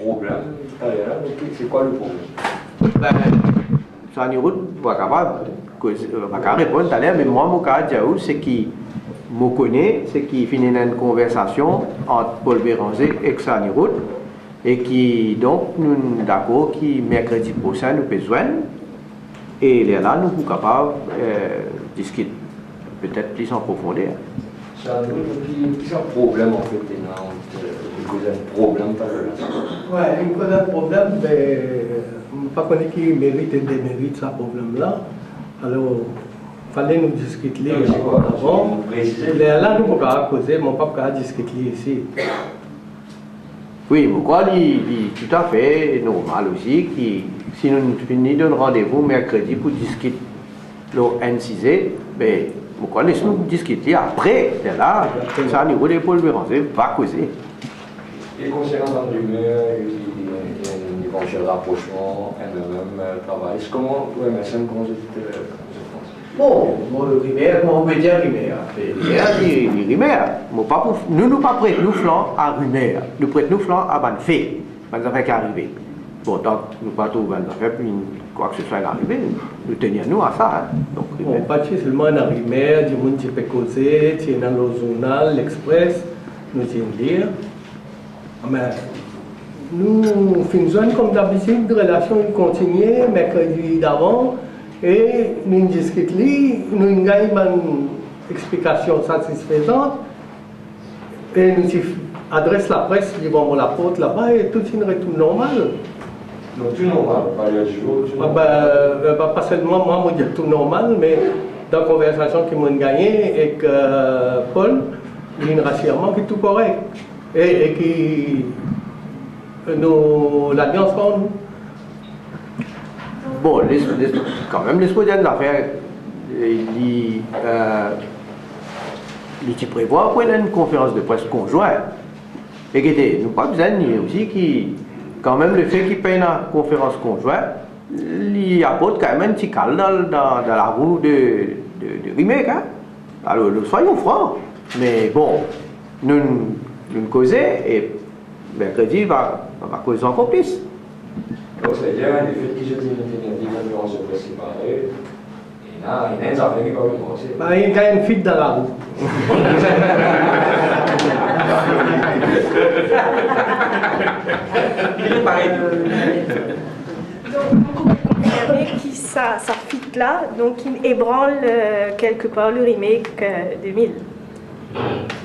problème. C'est quoi le problème? Ben, Sani Route, je ne vais pas répondre tout à l'heure, mais moi, c'est qui me connaît, c'est qui finit une conversation entre Paul Béranger et Sani Route, et qui, donc, nous sommes d'accord qui mercredi prochain, nous besoin, et là, nous sommes capables de discuter peut-être plus en profondeur. Sani Route, qui est un problème en fait, un problème par ouais, il y a un problème, mais je ne sais pas qui mérite et démérite ce problème-là. Alors, il fallait nous discuter avant. Là, nous ne pouvons pas causer, mais on ne peut pas discuter ici. Oui, pourquoi il est tout à fait normal aussi, si nous finissons un rendez-vous mercredi pour discuter le N6, mais pourquoi laissons-nous discuter après, là, ça, au niveau des Paul Béranger, va causer. Et concernant la rumeur, il éventuel rapprochement, MMM, travail, comment, MSM, comment vous bon, rumeur, on peut dire rumeur. Rumeur. Nous ne pas prêtons nous flanc à rumeur. Nous prêtons nous flanc à ban fait. Ban affaire qui est arrivé. Bon, donc, nous ne pas trouver ban affaire, quoi que ce soit arrivé. Nous tenions nous à ça. Hein. Donc, bon, pas seulement dans la rumeur, du monde qui peut causer, qui est dans le journal, l'Express, nous allons lire. Mais nous faisons comme d'habitude, de relation continue, mercredi d'avant. Et nous discutons, nous avons une explication satisfaisante et nous adressons la presse, nous avons la porte là-bas et tout est normal. Donc tout normal, pas les jours, tout normal. Pas seulement moi, je dis tout normal, mais dans la conversation que nous avons gagnée avec Paul, il y a un rassemblement qui est tout correct et qui l'alliance pour nous. Bon, quand même, l'exposé de l'affaire, il prévoit pour une conférence de presse conjointe. Et écoutez, nous pas besoin aussi quand même le fait qu'il paye une conférence conjointe, il apporte quand même un petit calme dans la roue de remake. Hein? Alors, nous soyons francs. Mais bon, nous causons et mercredi, va causer encore plus. Donc, c'est-à-dire, le fait qu'ils aient une conférence de presse séparée, il y a une affaire qui va commencer. Il y a une fuite dans la roue. Donc, vous confirmez que ça fuite là, donc il ébranle quelque part le remake 2000.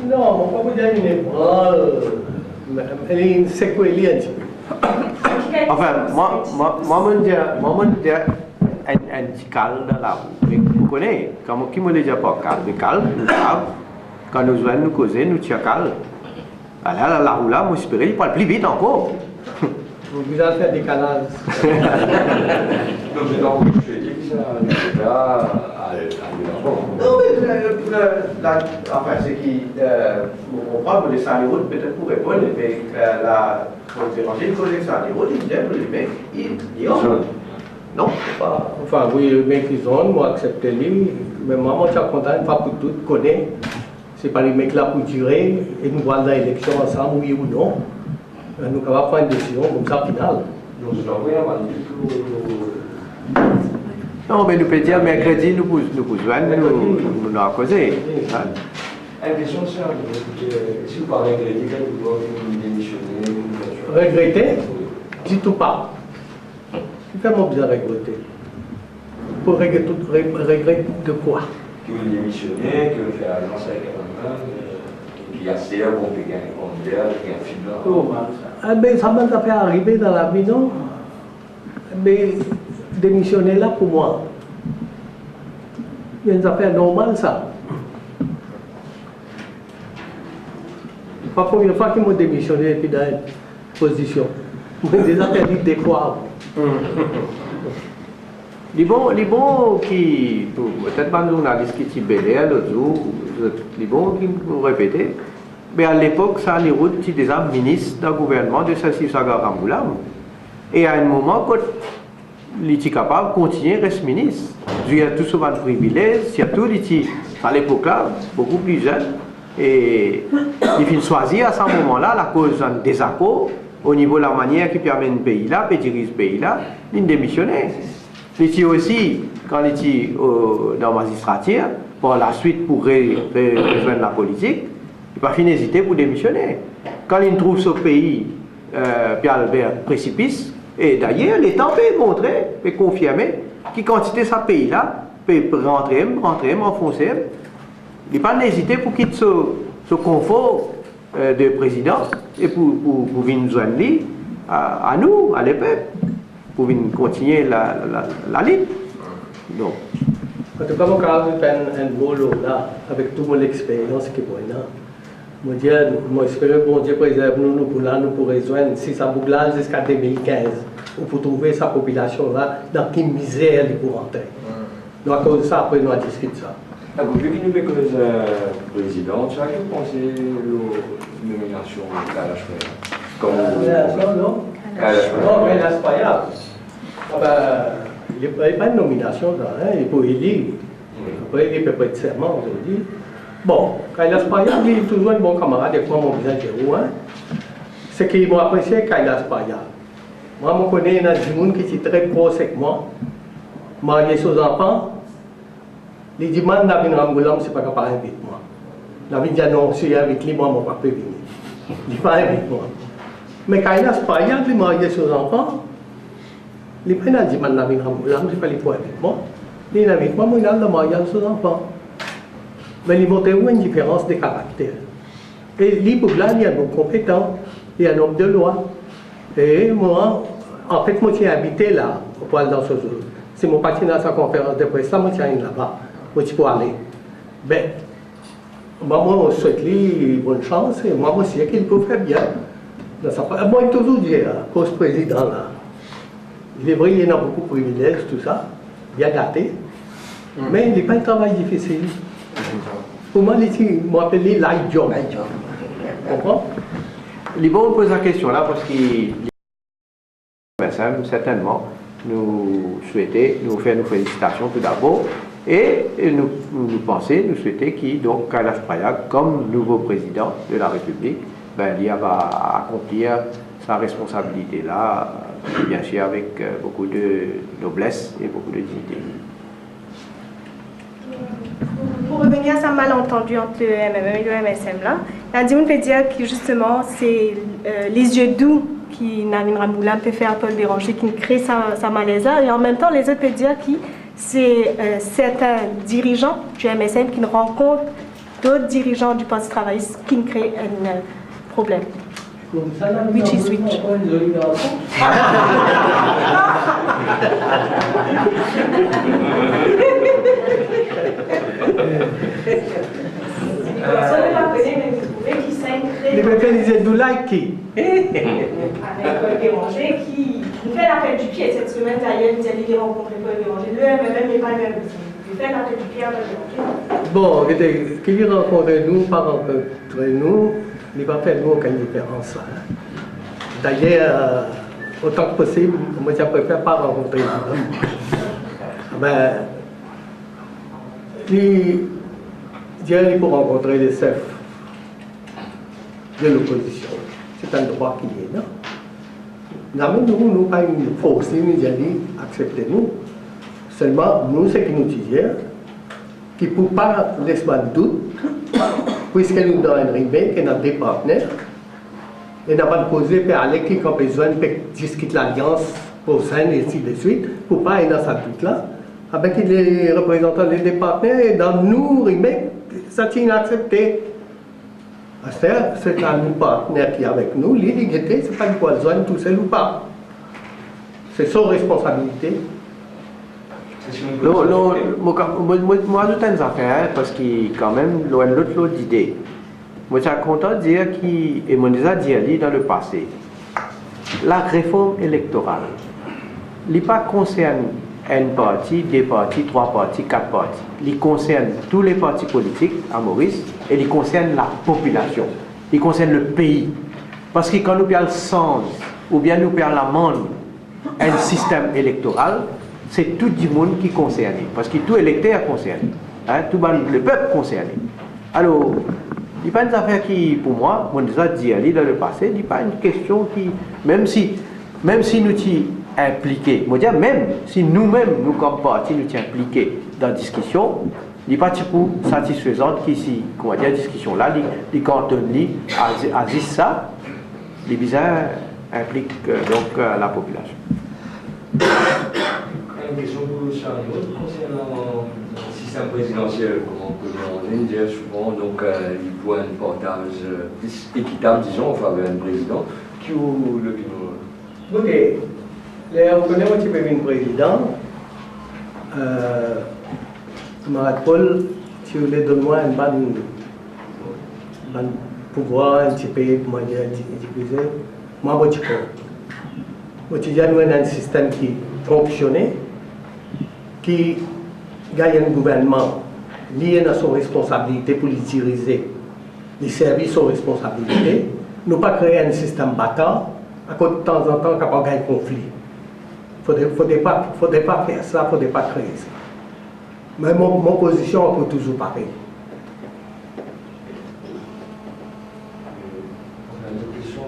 Non, on ne peut pas dire une ébranle. Elle est une séquelle un petit peu. Enfin, moi, je dis un petit calme dans la roue. Vous connaissez, qui me dit pas calme, nous savons. Quand nous venons nous causer, nous tient calme. Alors, la roue là, moi, j'espère qu'il parle plus vite encore. Vous allez faire des décalage. Donc, je dis que ça va non, mais enfin, c'est qui. On parle de Sani Route, peut-être pour répondre, mais la conférence, il faut que Sani Route, il dit, mais il non, pas. Enfin, oui, le mec ils ont, moi accepté lui, mais moi, je suis content, une fois pour toutes, connaît. C'est pas les mecs là pour durer, et nous voyons l'élection ensemble, oui ou non. Nous sommes capables de prendre une décision comme ça, finale. Donc, je dois voir non, mais nous pouvons dire mercredi, nous nous avons causé. La question, c'est si vous parlez de mercredi, vous doivez démissionner. Regretter? Du tout pas. C'est tellement bien regretter. Pour regretter de quoi? Que vous démissionnez, que vous faites alliance avec un et puis assez, on peut gagner un mondial, un film. Mais ça m'a fait arriver dans la vie, non? Mais démissionner là pour moi. C'est une affaire normale, ça. C'est pas la première fois qu'ils m'ont démissionné et puis dans une position. J'ai déjà perdu des fois. Les bons qui, peut-être pas nous on a discuté l'autre jour, les bons qui nous répétaient, mais à l'époque, ça les routes qui déjà ministre d'un gouvernement de Sassy Sagar Ramboulam. Et à un moment, quand il était capable de continuer à rester ministre, il y a tout souvent de privilèges, surtout à l'époque-là, beaucoup plus jeune, et il finit choisir à ce moment-là, la cause d'un désaccord, au niveau de la manière qui permet un pays là, peut diriger ce pays là, il démissionner. Il était aussi, quand il était dans la magistrature, par la suite pour rejoindre la politique, il n'a pas fini d'hésiter pour démissionner. Quand il trouve ce pays, vers précipice, et d'ailleurs, l'État peut montrer, peut confirmer, que quantité ce pays-là peut rentrer, enfoncer. Il n'a pas hésité pour quitter ce confort de président et pour venir joindre à nous, à l'époque, pour venir continuer la ligne. Donc. En tout cas, mon cas, un boulot là, avec toute mon expérience qui est là. Moi, j'espère que bon Dieu préserve nous pour là, nous pour rejoindre si ça boucle là jusqu'à 2015, ou pour trouver sa population là, dans quelle misère elle pour rentrer. Donc, à cause de ça, après, nous avons discuté ça. Vu que nous sommes président, tu as pensé la nomination de Kailash Prayag? Non, mais là, c'est pas grave. Il n'y a pas de nomination, là, il faut élire. Après, il peut pas être serment aujourd'hui. Bon, Kailash Prayag, il est toujours un bon camarade avec moi, mon visage est haut. Ce qui m'a apprécié, Kailash Prayag. Moi, je connais un gens qui est très proche avec moi, marié sur les enfants. Les demandes Navin Ramgoulam, c'est pas capable d'inviter moi. Navin dit non, si avec lui, moi, je ne peux pas venir. Il ne pas avec moi. Mais Kailash Prayag, il est marié sur les enfants. Il n'y a pas de demande Navin Ramgoulam, c'est pas les points avec moi. Il avec moi, il a le mariage sur les enfants. Mais il montre une différence de caractère. Et lui, pour là, il y a un homme compétent, il y a un homme de loi. Et moi, en fait, moi, j'ai habité là, au poil dans ce jour. Si mon parti dans sa conférence de presse, là, moi, j'ai là-bas. Moi, je peux aller. Ben, moi, je souhaite lui bonne chance et moi aussi qu'il peut faire bien. Moi, je toujours dit, post-président, là, il est vrai, il y a beaucoup de privilèges, tout ça, bien gâté, mais il n'est pas un travail difficile. Pour moi, il m'appelle light job. Tu comprends? Libo pose la question là parce qu'il certainement nous souhaiter, nous faire nos félicitations tout d'abord et nous souhaiter qu'il donc Kailash Prayag comme nouveau président de la République, ben, il va accomplir sa responsabilité là, bien sûr avec beaucoup de noblesse et beaucoup de dignité. Pour revenir à ce malentendu entre le MMM et le MSM là, on peut dire que justement c'est les yeux doux qui Navin Ramgoulam peut faire Paul Béranger qui crée sa malaise et en même temps les autres peuvent dire que c'est certains dirigeants du MSM qui rencontrent d'autres dirigeants du Parti travailliste qui créent un problème. Which is which? Les mécanismes de like qui? Avec Paul Béranger qui fait l'appel du pied cette semaine d'ailleurs, il allait rencontrer Paul Béranger. Le MMM n'est pas le même. Il fait l'appel du pied à Paul Béranger. Bon, qu'il rencontre nous, pas rencontrer nous, il va faire nous aucune différence. D'ailleurs, autant que possible, moi je préfère pas rencontrer nous. Ben, il faut rencontrer les chefs de l'opposition. C'est un droit qui est là. Nous n'avons pas une force, nous allons accepter nous. Seulement, nous, ce qui nous disent, qui ne peut pas laisser de doute, puisque nous avons un remake, nous avons des partenaires, et nous avons posé pour aller qui a besoin de discuter l'alliance pour ça, et ainsi de suite, pour ne pas aller dans cette doute-là. Avec les représentants des partenaires, et dans nous, remake, ça tient à accepter. C'est un partenaire qui est avec nous, l'illégalité, ce n'est pas une poison tout seul ou pas. C'est son responsabilité. Moi, je t'ai une affaire parce qu'il quand même loin de l'autre idée. Moi, je suis content de dire qu'il, et moi déjà dit dans le passé, la réforme électorale, il ne concerne pas un parti, deux partis, trois partis, quatre partis. Il concerne tous les partis politiques à Maurice et il concerne la population. Il concerne le pays. Parce que quand nous perdons le sens ou bien nous perdons l'amende, un système électoral, c'est tout le monde qui est concerné. Parce que tout électeur est concerné. Tout le peuple est concerné. Alors, n'est pas une affaire qui, pour moi, on déjà dit dans le passé, n'est pas une question qui, même si nous sommes impliqués, même si nous-mêmes, nous comme parti, nous sommes impliqués dans la discussion, il n'est pas pour satisfaisante qu'ici, comment dire, la discussion là, les cantons à ça, les bizarres impliquent donc la population. Une question pour Charles concernant le système présidentiel, comment on peut dire souvent, donc il faut un portage équitable, disons, en faveur d'un président. Qui ou l'opinion? Écoutez, on connaît un petit peu le président. Camarade Paul, si vous voulez, donne-moi un bon pouvoir, un petit peu, comment dire, diffuser. Moi, je dis que nous avons un système qui fonctionne, qui gagne un gouvernement lié à son responsabilité pour les diriger, les services aux responsabilités. Nous pas créer un système battant, à cause de temps en temps, capable de gagner un conflit. Il ne faudrait pas faire ça, il ne faudrait pas créer ça. Mais mon position est toujours pareille. On a une question.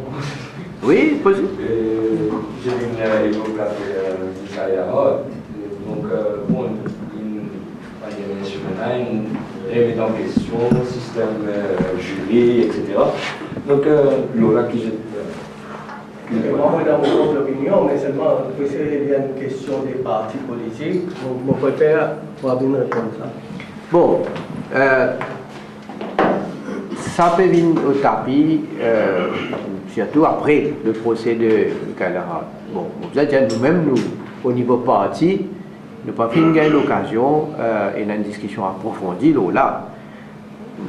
Oui, possible. J'ai une évocation d'Isaiah. Donc, bon, une remise en question, système jury, etc. Donc, Laura qui j'ai. Moi, dans mon propre opinion, mais seulement, c'est bien une question des partis politiques. Je préfère pouvoir bien répondre à ça. Bon, ça peut venir au tapis, surtout après le procès de Kalara. Bon, vous avez dit, nous-mêmes, au niveau parti, nous n'avons pas gagné l'occasion et une discussion approfondie là.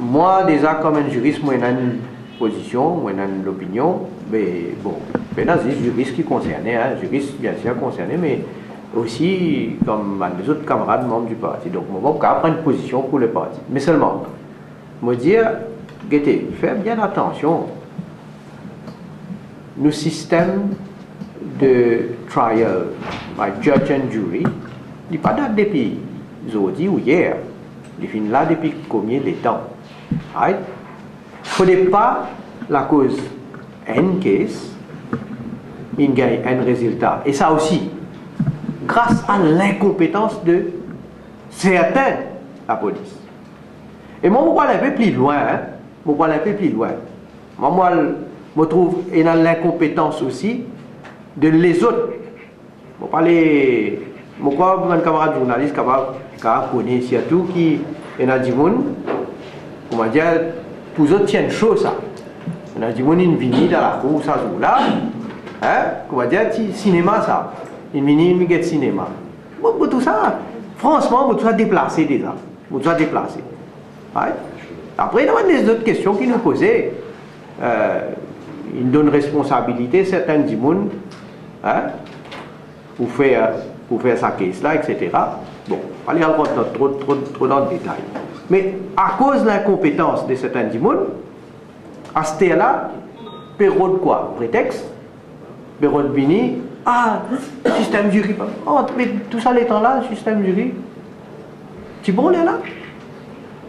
Moi, déjà, comme un juriste, moi, j'ai une position, moi, j'ai une opinion, mais bon, maintenant, c'est les juristes qui concernés, juristes bien sûr concernés, mais aussi comme les autres camarades membres du parti. Donc, moi, je vais prendre une position pour le parti. Mais seulement, me dire, Guettez, faites bien attention, nos systèmes de trial by judge and jury, il n'est pas là depuis aujourd'hui ou hier, il est là depuis combien de temps. Right? Il ne faudrait pas la cause un case, il gagne un résultat. Et ça aussi, grâce à l'incompétence de certains la police. Et moi, je vais aller un peu plus loin. Moi, je trouve qu'il y a l'incompétence aussi de les autres. Je vais parler. Je crois que un camarade journaliste qui connaît surtout qui est dans le monde, comment dire, pour eux, tiennent chaud ça. On a dit, on est venu dans la cour, ça joue là. Comment dire, cinéma ça. Une mini de cinéma. Pour tout ça, franchement, vous devez déplacer déjà. Vous devez déplacer. Right? Après, il y a des autres questions qui nous posaient. Ils donnent responsabilité à certains du monde pour faire sa caisse là, etc. Bon, allez encore trop dans le détail. Mais à cause de l'incompétence de certains du monde, à ce là période quoi? Prétexte? Période bini? Système jury. Mais tout ça, les temps là, système jury. Tu bon là?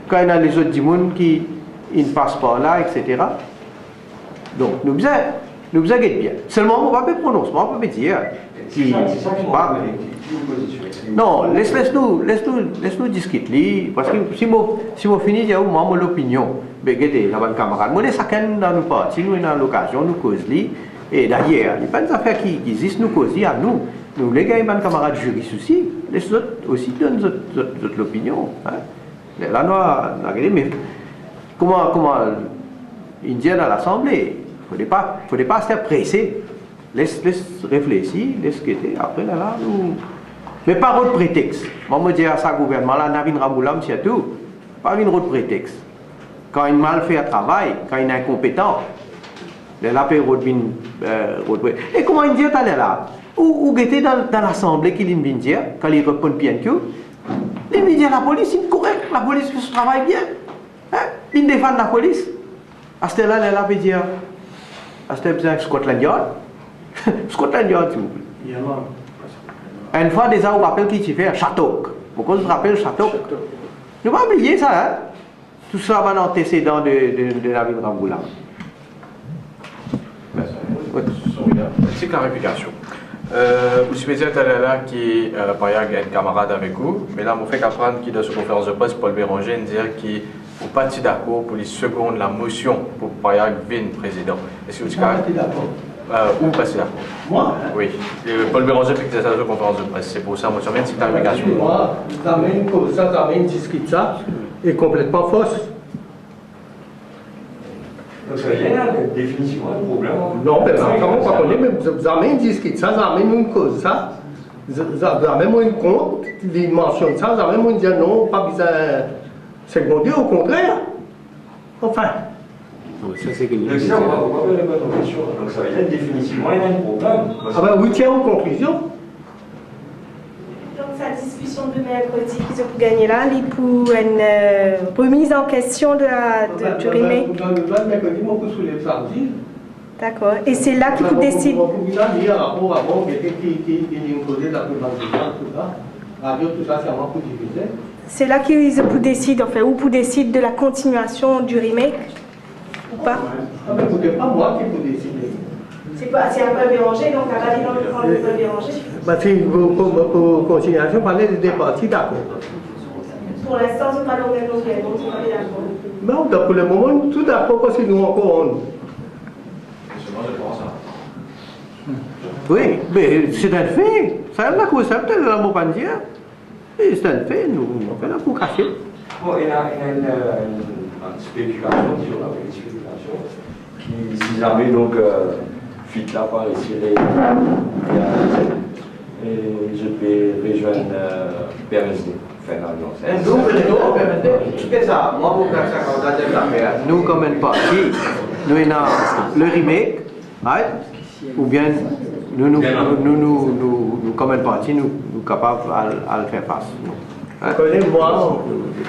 Quand il y a les autres du monde qui ne passent pas là, etc. Donc, nous besoin bien. Seulement, on ne va pas prononcer, on ne va pas dire. Non, laisse-nous discuter. Parce que si je finis, j'ai mon opinion. Mais regardez, la bonne camarade, moi, chacun dans nos partis, nous avons l'occasion, nous causons. Et d'ailleurs, il n'y a pas des affaires qui existent, nous causons à nous. Nous, les gars, les camarades juristes aussi, les autres aussi donnent l'opinion. Là, nous avons mais comment ils disent à l'Assemblée, il ne faudrait pas se faire presser. Laisse réfléchir, laisse quitter. Après, là, nous. Mais pas autre prétexte. Moi, je dis à ça, gouvernement, là, Navin Ramoulam, surtout, pas une autre prétexte. Quand il mal fait un travail, quand il est incompétent, la paix et comment il dit là? Ou était dans l'Assemblée qu'il vient dire, quand il répond bien que, il vient dire la police, il est correct, la police fait son travail bien. Il défend la police. À ce là, il peut dire, à ce là, Scotland Yard. Scotland Yard, s'il vous plaît. Une fois déjà, on rappelle qui tu fais Château. Pourquoi je rappelle Château? Ne pas oublier ça, tout ça va un antécédent de la ville de Ramboula. Petite clarification. Vous savez dire là qui par exemple un camarade avec vous, mais là, on fait qu'apprendre qui dans cette conférence de presse, Paul Béranger, dire qu'il n'est pas d'accord pour les secondes la motion pour par exemple venir président. Est-ce que vous êtes d'accord? Ou pas d'accord? Moi? Oui. Paul Béranger fait que c'est ça la conférence de presse. C'est pour ça, moi, je une petite clarification. Moi, ça discute ça est complètement fausse. Donc ça vient définitivement un problème. Non, mais comment on connaît, mais vous avez discuté ça, vous avez une cause ça, vous avez même une compte, les mentionne ça, vous avez même dit non, pas besoin de seconder, au contraire. Enfin. Ça, c'est que Donc ça, on va faire les bonnes questions. Donc ça veut dire définitivement il y a un problème. Ah ben oui, tiens aux conclusions. Donc, sa discussion de mercredi qu'ils ont gagné là, il pour une remise en question du remake. D'accord. Et c'est là qu'il décide. C'est là qu'ils décident, enfin, ou pour décider de la continuation du remake ou pas? C'est pas moi qui peux décider. C'est un peu dérangé, donc à la dans le prendre le peu dérangé. Bah, si pour continuation, parler des parties, d'accord. Pour l'instant, c'est pas l'organe donc c'est pas d'accord. Non, pour le moment, tout d'accord parce que nous encore. Oui, mais c'est un fait. Ça, la concept, elle l'a pas dire. Et c'est un fait, nous on fait la pour cacher. Bon, il y a une spéculation, si on appelle une spéculation, qui, si jamais donc, fit là par ici, et je peux rejoindre PMSD, faire l'alliance. C'est ça. Moi, pour faire ça, quand on a déjà l'affaire, nous, comme un parti, nous avons le remake, right? Ou bien nous, comme un parti, nous sommes capables à le faire face. Vous connaissez, moi,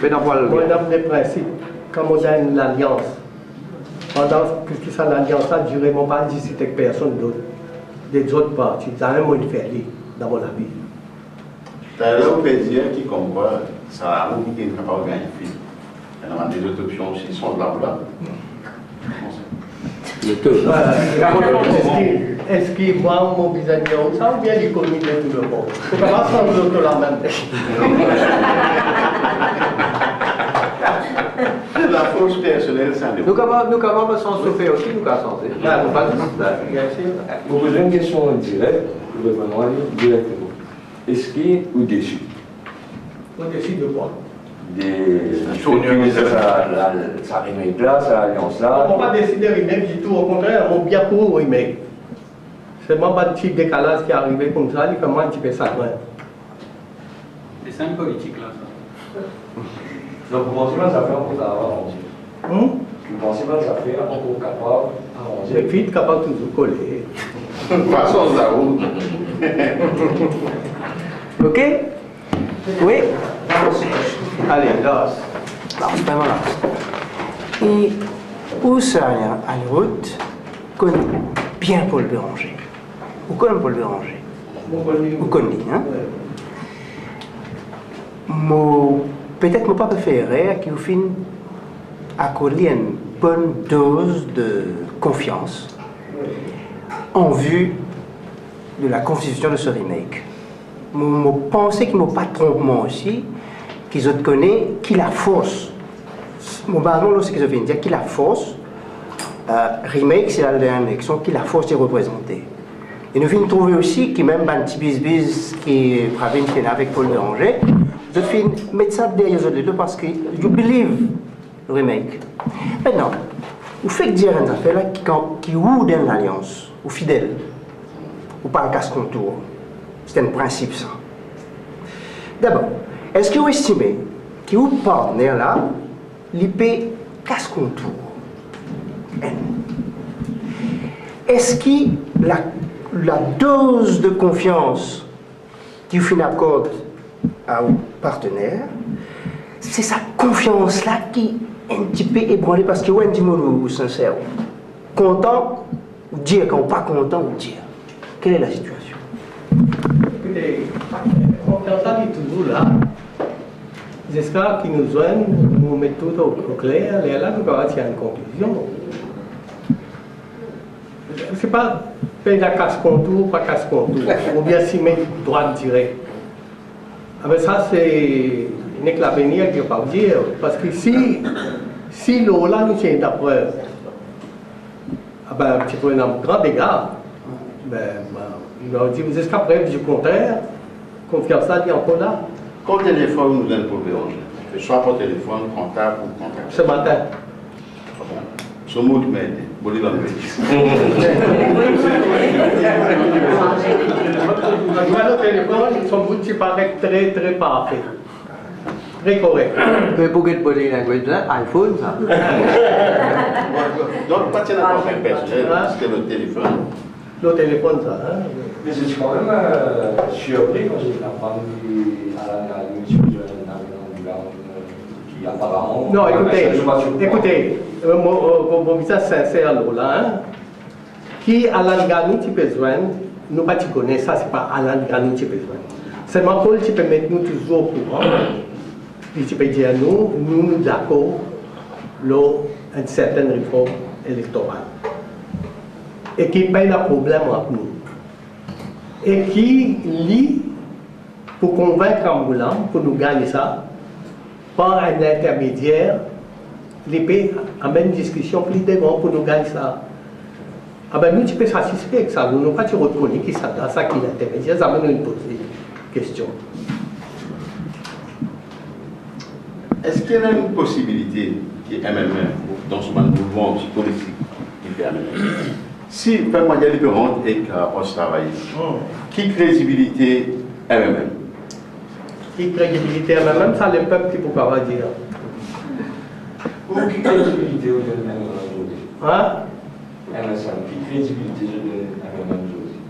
dans les principes, comme on a une alliance, pendant que cette alliance-là durait, on ne pas discuter avec personne d'autre, des autres partis, ça a même moins de faire dans mon avis. C'est là où on peut dire qui comprend, ça a un qui est capable de gagner. Il y a des autres options aussi, ils sont là ou là. Est-ce que moi, mon business, ça ou bien l'économie de tout le monde? Il faut pas sans l'autre la même. La force personnelle, ça Nous capables sans souffler aussi, nous capables Vous posez une question directe, vous répondrez directement. Est-ce qu'il est au-dessus? Au-dessus de quoi? Ça remake là, ça alliance là. On ne va pas décider de remake du tout, au contraire, on bien pour remake. C'est moi pas de petit décalage qui est arrivé comme ça, il commence un petit peu ça. C'est une politique là, ça. Donc vous pensez pas que ça fait encore arranger? Vous pensez pas que ça fait encore capable d'arranger? Les filles capables de toujours coller. Passons là où. Ok? Oui? Allez, là. C'est vraiment là. Et où ça a une route connaît bien Paul Béranger. Où connaît Paul Béranger? Où connaît, hein? Peut-être mon pas préféré qui vous finit à coller une bonne dose de confiance en vue de la constitution de ce remake. Je pense qu'il ne m'a pas trompé aussi, qu'ils ont connu qui la force. Mon baron, c'est qu'ils ont dire qui la force. Remake, c'est la dernière élection, qui la force de représenter. Et nous venons trouver aussi que même un petit bis qui est avec Paul Béranger, je finis mettre ça derrière les deux parce que je believe le remake. Maintenant, vous faites dire une affaire là qui ou dans l'alliance, ou fidèle, ou pas un casse-contour. C'est un principe ça. D'abord, est-ce que vous estimez que vous partenaire là, l'IP casse-contour? Est-ce que la dose de confiance qui vous accorde à vos partenaires, c'est sa confiance-là qui est un petit peu ébranlée parce que vous êtes sincère. Content ou dire, quand pas content ou dire. Quelle est la situation? Écoutez, confiance est toujours là. jusqu'à qu'ils nous joignent, nous mettons tout au clair, et là, nous allons tirer une conclusion. C'est pas faire la casse-contour, pas casse-contour, ou bien s'y mettre droite direct. Ah ben ça, c'est l'avenir qui ne pas dire, parce que si l'eau là nous tient d'après, ah ben, un petit peu un grand dégât, il va dire jusqu'à preuve du contraire, confiance là, il y a encore là. Quel téléphone nous donne pour Béranger? Soit par téléphone, comptable ou comptable. Ce matin. Ce mot qui m'a aidé, body language. Le téléphone, son bout qui paraît très très parfait. Très correct. Mais pour que tu body language, iPhone ça. Donc, pas tiens à faire personnel, c'était le téléphone. Le téléphone, ça. Hein? Mais je suis quand même surpris quand j'ai vu la femme qui a la mission de qui apparemment. Non, écoutez, mon visage sincère là, hein, qui Alan Gani tu besoin, nous pas tu connais ça, c'est pas Alan Gani tu besoin. Seulement Paul tu peux mettre nous toujours au courant. Puis tu peux dire nous d'accord, une certaine réforme électorale. Et qui paye le problème entre nous. Et qui lit pour convaincre Amboulan, pour nous gagner ça, par un intermédiaire, l'épée amène une discussion plus devant pour nous gagner ça. Ah ben nous, tu peux s'assister avec ça. Nous n'avons pas reconnu qui ça, ça qui est l'intermédiaire, ça amène une poser question. Est-ce qu'il y a une possibilité qui est MMM, dans ce mouvement politique qui fait MMM? Si le peuple mondial libérant et qu'on travaille, qui crédibilité MMM? Qui crédibilité MMM, ça le peuple qui peut pas dire. Ou qui crédibilité au MMM aujourd'hui? Hein? MSM, qui crédibilité je donne MMM aujourd'hui?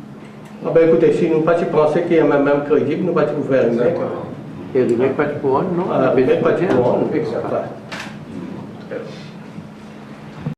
Ah ben écoutez, si nous pas penser qu'il y a MMM crédible, nous pas vous faire une mec. Et le mec pas de couronne, non? Ah, le mec pas de couronne, exactement. exact.